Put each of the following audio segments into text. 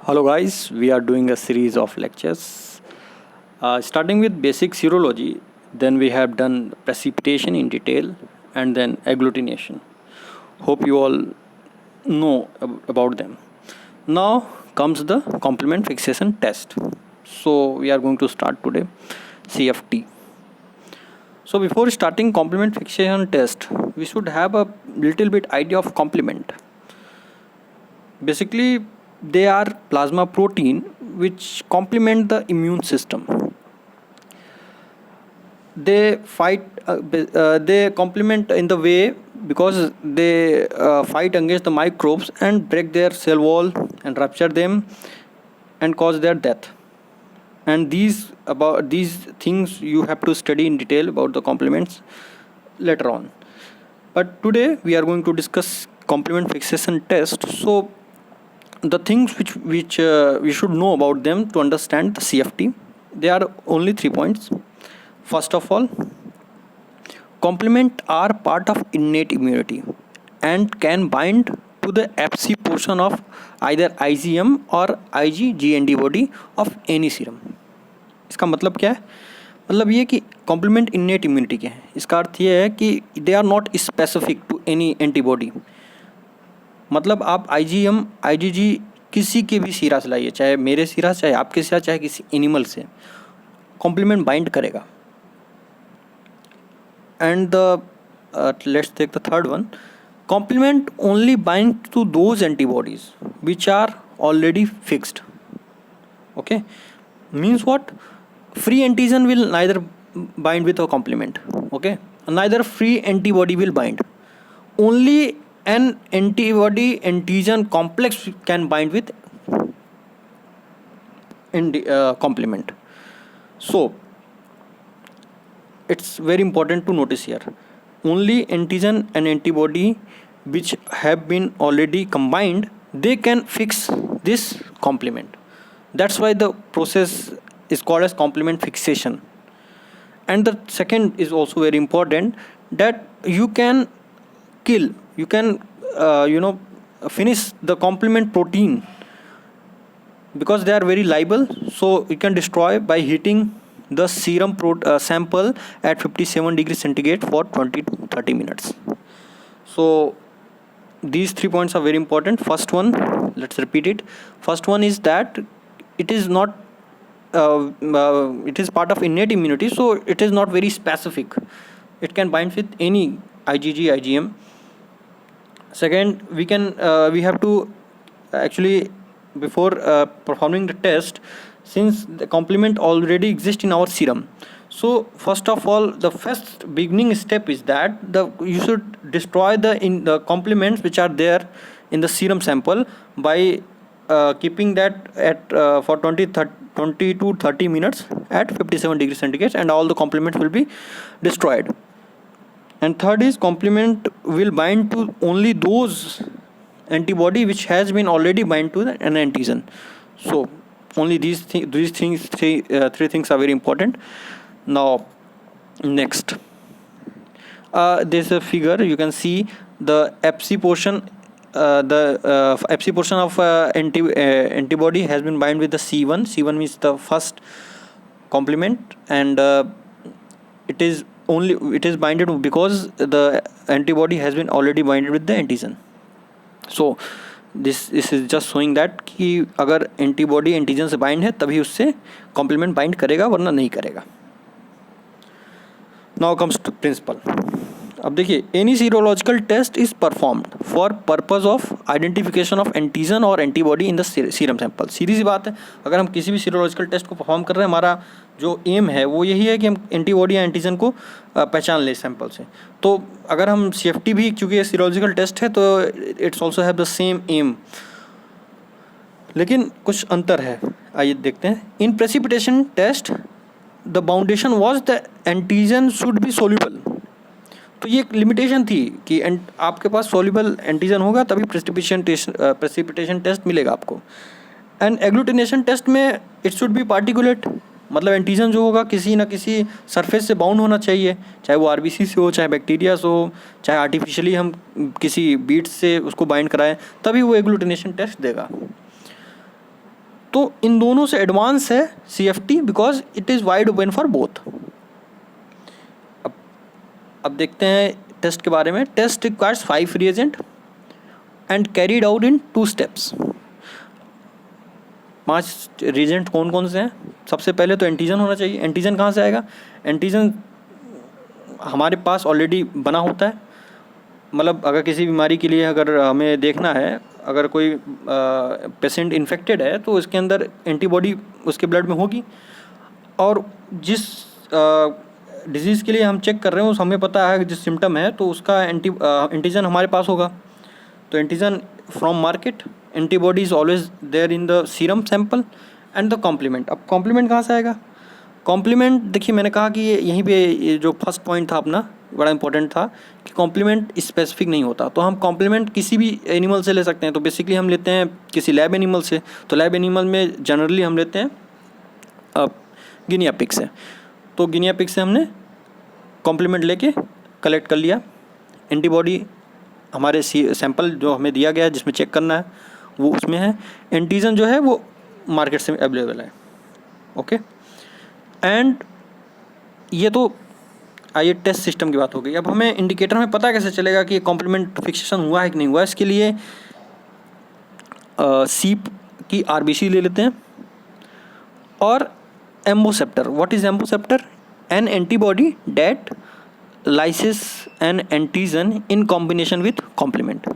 Hello guys, we are doing a series of lectures starting with basic serology. Then we have done precipitation in detail and then agglutination. Hope you all know about them. Now comes the complement fixation test. So we are going to start today CFT. So before starting complement fixation test, we should have a little bit idea of complement. Basically, they are plasma protein which complement the immune system. They they complement in the way because they fight against the microbes and break their cell wall and rupture them and cause their death. And these things you have to study in detail about the complements later on. But today we are going to discuss complement fixation test. So the things which we should know about them to understand the CFT, they are only 3 points. First of all, complement are part of innate immunity and can bind to the Fc portion of either IgM or IgG antibody of any serum. इसका मतलब क्या है? मतलब ये कि complement innate immunity क्या है? इसका अर्थ ये है कि they are not specific to any antibody. मतलब आप IgM IgG किसी के भी सीरा से लाइए, चाहे मेरे सीरा, चाहे आपके सीरा, चाहे किसी एनिमल से, कॉम्प्लीमेंट बाइंड करेगा. And the let's take the third one. Complement only bind to those antibodies which are already fixed. Okay, means what? Free antigen will neither bind with a complement. Okay, neither free antibody will bind. Only an antibody antigen complex can bind with complement. So it's very important to notice here, only antigen and antibody which have been already combined, they can fix this complement. That's why the process is called as complement fixation. And the second is also very important, that you can kill, you can finish the complement protein because they are very liable. So you can destroy by heating the serum sample at 57 degrees centigrade for 20 to 30 minutes. So these 3 points are very important. First one, let's repeat it. First one is that it is not it is part of innate immunity, so it is not very specific. It can bind with any IgG, IgM. Second, we have to actually, before performing the test, since the complement already exists in our serum, so first of all, the first beginning step is that you should destroy the complements which are there in the serum sample by keeping that at for 20 to 30 minutes at 57 degrees centigrade, and all the complements will be destroyed. And third is, complement will bind to only those antibody which has been already bind to an antigen. So only three things are very important. Now next, there's a figure, you can see the Fc portion. The Fc portion of antibody has been bind with the C1. C1 means the first complement, and it is binded because the antibody has been already binded with the antigen. So this is just showing that कि अगर antibody antigen से bind है तभी उससे complement bind करेगा, वरना नहीं करेगा. Now comes to principle. अब देखिए, any serological test is performed for purpose of identification of antigen और antibody in the serum sample. सीधी सी बात है, अगर हम किसी भी सीरोलॉजिकल टेस्ट को परफॉर्म कर रहे हैं, हमारा जो एम है वो यही है कि हम एंटीबॉडी या एंटीजन को पहचान लें सैंपल से. तो अगर हम CFT भी, क्योंकि ये सीरोलॉजिकल टेस्ट है, तो it's also have the same aim, लेकिन कुछ अंतर है. आइए देखते हैं. In precipitation test the foundation was the antigen should be soluble. तो ये एक लिमिटेशन थी कि आपके पास सोल्यूबल एंटीजन होगा तभी प्रेसिपिटेशन टेस्ट मिलेगा आपको. एंड एग्लूटिनेशन टेस्ट में इट शुड बी पार्टिकुलेट, मतलब एंटीजन जो होगा किसी ना किसी सरफेस से बाउंड होना चाहिए, चाहे वो RBC से हो, चाहे बैक्टीरिया से हो, चाहे आर्टिफिशियली हम किसी बीट से उसको बाइंड कराएं, तभी वो एग्लूटिनेशन टेस्ट देगा. तो इन दोनों से एडवांस है CFT because it is wide open for both. अब देखते हैं टेस्ट के बारे में। Test requires 5 reagent and carried out in 2 steps. 5 reagent कौन कौन से हैं? सबसे पहले तो एंटीजन होना चाहिए। एंटीजन कहाँ से आएगा? एंटीजन हमारे पास ऑलरेडी बना होता है। मतलब अगर किसी बीमारी के लिए अगर हमें देखना है, अगर कोई पेशेंट इन्फेक्टेड है तो उसके अंदर एंटीबॉडी उसके ब्लड में होगी, और जिस डिजीज़ के लिए हम चेक कर रहे हैं उस हमें पता है जिस सिम्टम है तो उसका एंटीजन हमारे पास होगा। तो antigen from market, antibody is always there in the serum sample and the complement. अब कॉम्प्लीमेंट कहाँ से आएगा? कॉम्प्लीमेंट देखिए, मैंने कहा कि यहीं पे ये जो फर्स्ट पॉइंट था अपना बड़ा इंपॉर्टेंट था कि कॉम्प्लीमेंट स्पेसिफिक नहीं होता। तो हम कॉम्प्लीमेंट किसी भी एनिमल से ले सकते हैं। तो बेसिकली हम लेते हैं किसी लैब एनिमल से। तो लैब एनिमल में जनरली हम लेते हैं गिनिया पिग से। तो गिनिया पिग से हमने कॉम्प्लीमेंट लेके कलेक्ट कर लिया। एंटीबॉडी हमारे सैंपल जो हमें दिया गया है जिसमें चेक करना है वो उसमें है। एंटीजन जो है वो मार्केट से अवेलेबल है। ओके, एंड ये तो आइए टेस्ट सिस्टम की बात हो गई। अब हमें इंडिकेटर में पता कैसे चलेगा कि कॉम्प्लीमेंट फिक्सेशन हुआ है कि नहीं हुआ? इसके लिए सीप की RBC ले लेते हैं और amboceptor. What is amboceptor? An antibody that lyses an antigen in combination with complement.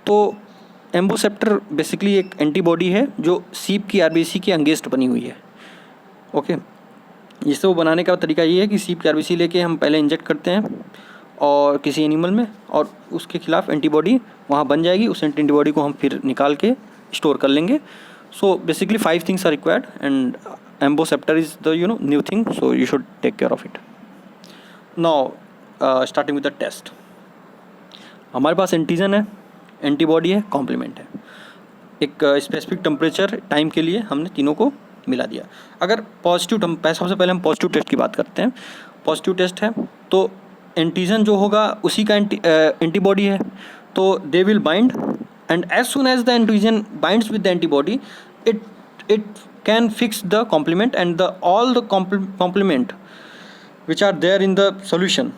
तो एम्बोसेप्टर बेसिकली एक एंटीबॉडी है जो सीप की RBC के अगेंस्ट बनी हुई है। ओके, जिससे वो बनाने का तरीका ये है कि सीप की RBC लेके हम पहले इंजेक्ट करते हैं और किसी एनिमल में, और उसके खिलाफ एंटीबॉडी वहाँ बन जाएगी। उस एंटीबॉडी को हम फिर निकाल के स्टोर कर लेंगे। So basically 5 things are required and amboceptor is the new thing, so you should take care of it. Now starting with the test. हमारे पास एंटीजन है, एंटीबॉडी है, कॉम्प्लीमेंट है। एक स्पेसिफिक टेम्परेचर टाइम के लिए हमने तीनों को मिला दिया। अगर पॉजिटिव सबसे पहले हम पॉजिटिव टेस्ट की बात करते हैं। पॉजिटिव टेस्ट है तो एंटीजन जो होगा उसी का एंटीबॉडी है, तो they will bind, and as soon as the antigen binds with the antibody it can fix the complement and the all the complement which are there in the solution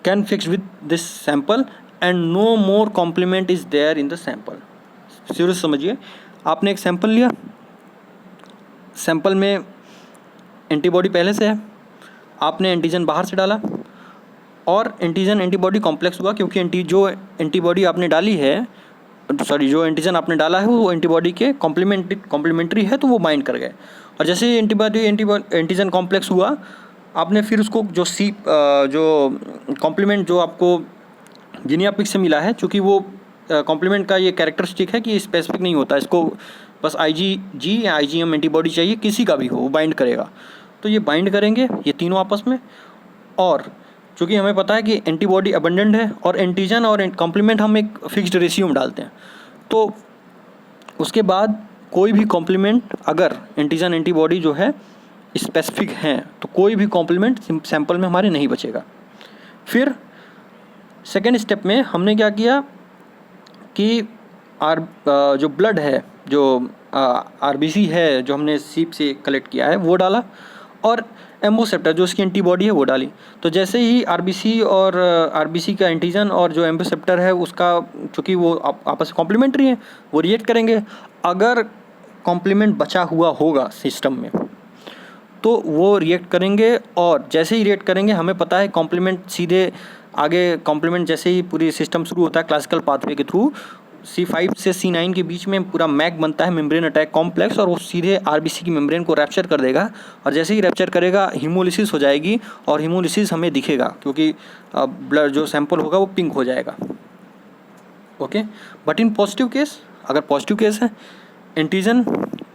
can fix with this sample and no more complement is there in the sample। Serious समझिए, आपने एक sample लिया, sample में antibody पहले से है, आपने antigen बाहर से डाला और एंटीजन एंटीबॉडी कॉम्प्लेक्स हुआ क्योंकि जो एंटीबॉडी आपने डाली है, जो एंटीजन आपने डाला है वो एंटीबॉडी के कॉम्प्लीमेंट्री है तो वो बाइंड कर गए। और जैसे ही एंटीजन कॉम्प्लेक्स हुआ, आपने फिर उसको जो कॉम्प्लीमेंट जो आपको गिनिया पिग से मिला है, चूँकि वो कॉम्प्लीमेंट का ये कैरेक्टरिस्टिक है कि स्पेसिफिक नहीं होता, इसको बस IgG या IgM एंटीबॉडी चाहिए, किसी का भी हो वो बाइंड करेगा। तो ये बाइंड करेंगे ये तीनों आपस में, और चूँकि हमें पता है कि एंटीबॉडी अबंडेंट है और एंटीजन और कॉम्प्लीमेंट हम एक फिक्स्ड रेशियो में डालते हैं, तो उसके बाद कोई भी कॉम्प्लीमेंट अगर एंटीजन एंटीबॉडी जो है स्पेसिफिक हैं तो कोई भी कॉम्प्लीमेंट सैंपल में हमारे नहीं बचेगा। फिर सेकेंड स्टेप में हमने क्या किया कि जो ब्लड है, जो RBC है जो हमने सीप से कलेक्ट किया है वो डाला, और एम्बोसेप्टर जो उसकी एंटीबॉडी है वो डाली। तो जैसे ही RBC और RBC का एंटीजन और जो एम्बोसेप्टर है उसका, चूँकि वो आपस में कॉम्प्लीमेंट्री हैं, वो रिएक्ट करेंगे। अगर कॉम्प्लीमेंट बचा हुआ होगा सिस्टम में तो वो रिएक्ट करेंगे, और जैसे ही रिएक्ट करेंगे हमें पता है कॉम्प्लीमेंट सीधे आगे, कॉम्प्लीमेंट जैसे ही पूरी सिस्टम शुरू होता है क्लासिकल पाथवे के थ्रू, C5 से C9 के बीच में पूरा मैग बनता है, मेम्ब्रेन अटैक कॉम्प्लेक्स, और वो सीधे RBC की मेम्ब्रेन को रैप्चर कर देगा, और जैसे ही रैप्चर करेगा हीमोलिसिस हो जाएगी, और हीमोलिसिस हमें दिखेगा क्योंकि ब्लड जो सैंपल होगा वो पिंक हो जाएगा। Okay, but in positive case, अगर पॉजिटिव केस है, एंटीजन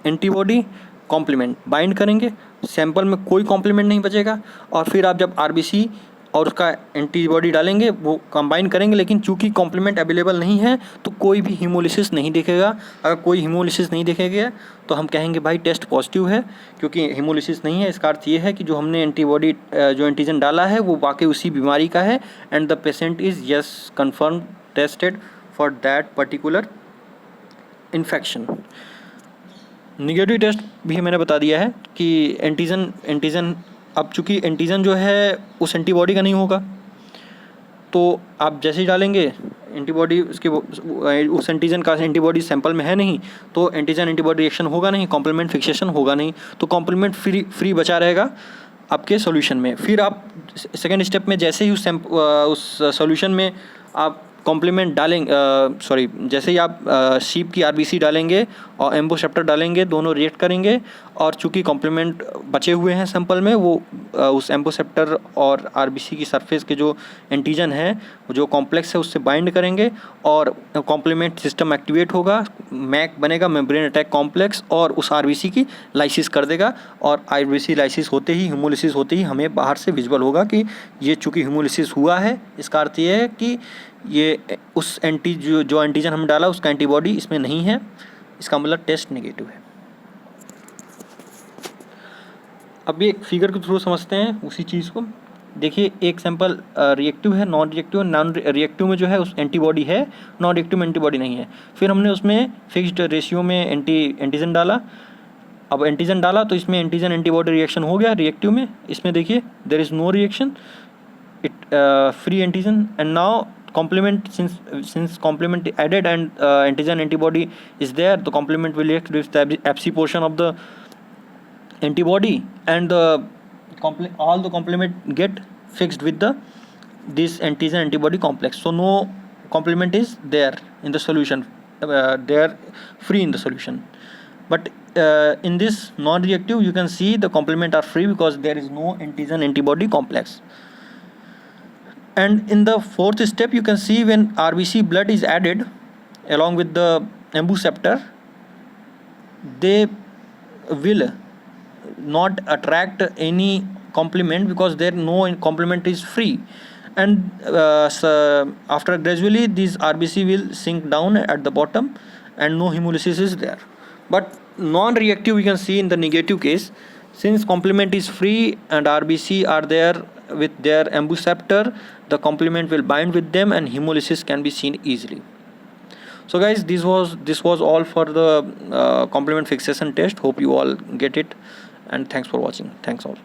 एंटीबॉडी कॉम्प्लीमेंट बाइंड करेंगे, सैंपल में कोई कॉम्प्लीमेंट नहीं बचेगा, और फिर आप जब RBC और उसका एंटीबॉडी डालेंगे वो कंबाइन करेंगे, लेकिन चूंकि कॉम्प्लीमेंट अवेलेबल नहीं है तो कोई भी हीमोलिसिस नहीं दिखेगा। अगर कोई हीमोलिसिस नहीं दिखेगा तो हम कहेंगे भाई टेस्ट पॉजिटिव है, क्योंकि हीमोलिसिस नहीं है। इसका अर्थ ये है कि जो हमने एंटीबॉडी जो एंटीजन डाला है वो वाकई उसी बीमारी का है, and the patient is yes confirm tested for that particular infection. Negative test भी मैंने बता दिया है कि एंटीजन अब चूँकि एंटीजन जो है उस एंटीबॉडी का नहीं होगा, तो आप जैसे ही डालेंगे एंटीबॉडी उसके उस एंटीजन का एंटीबॉडी सैंपल में है नहीं, तो एंटीजन एंटीबॉडी रिएक्शन होगा नहीं, कॉम्प्लीमेंट फिक्सेशन होगा नहीं, तो कॉम्प्लीमेंट फ्री बचा रहेगा आपके सॉल्यूशन में। फिर आप सेकेंड स्टेप में जैसे ही उस सॉल्यूशन में आप कॉम्प्लीमेंट डालेंगे, जैसे ही आप शीप की आरबीसी डालेंगे और एम्बोसेप्टर डालेंगे, दोनों रिएक्ट करेंगे, और चूंकि कॉम्प्लीमेंट बचे हुए हैं सैंपल में, वो उस एम्बोसेप्टर और आरबीसी की सरफेस के जो एंटीजन है, जो कॉम्प्लेक्स है, उससे बाइंड करेंगे और कॉम्प्लीमेंट सिस्टम एक्टिवेट होगा, मैक बनेगा, मेम्ब्रेन अटैक कॉम्प्लेक्स, और उस आरबीसी की लाइसिस कर देगा। और आरबीसी लाइसिस होते ही, हीमोलिसिस होते ही हमें बाहर से विजुअल होगा कि ये चूँकि हीमोलिसिस हुआ है, इसका अर्थ ये है कि ये उस जो एंटीजन हम डाला उसका एंटीबॉडी इसमें नहीं है, इसका मतलब टेस्ट नेगेटिव है। अब ये फिगर के थ्रू समझते हैं उसी चीज़ को। देखिए, एक सैंपल रिएक्टिव है, नॉन रिएक्टिव। नॉन रिएक्टिव में जो है उस एंटीबॉडी है, नॉन रिएक्टिव में एंटीबॉडी नहीं है। फिर हमने उसमें फिक्स्ड रेशियो में एंटीजन डाला। अब एंटीजन डाला तो इसमें एंटीजन एंटीबॉडी रिएक्शन हो गया रिएक्टिव में। इसमें देखिए there is no reaction, it free antigen. And now complement, since complement added and antigen antibody is there, the complement will react with the Fc portion of the antibody, and all the complement get fixed with this antigen antibody complex, so no complement is there in the solution, they are free in the solution. But in this non-reactive, you can see the complement are free because there is no antigen antibody complex. And in the fourth step, you can see when RBC blood is added along with the emboceptor, they will not attract any complement because there no complement is free. And so after gradually these RBC will sink down at the bottom and no hemolysis is there. But non-reactive, you can see in the negative case, since complement is free and RBC are there with their emboceptor, the complement will bind with them and hemolysis can be seen easily. So guys, this was all for the complement fixation test. Hope you all get it, and thanks for watching. Thanks all.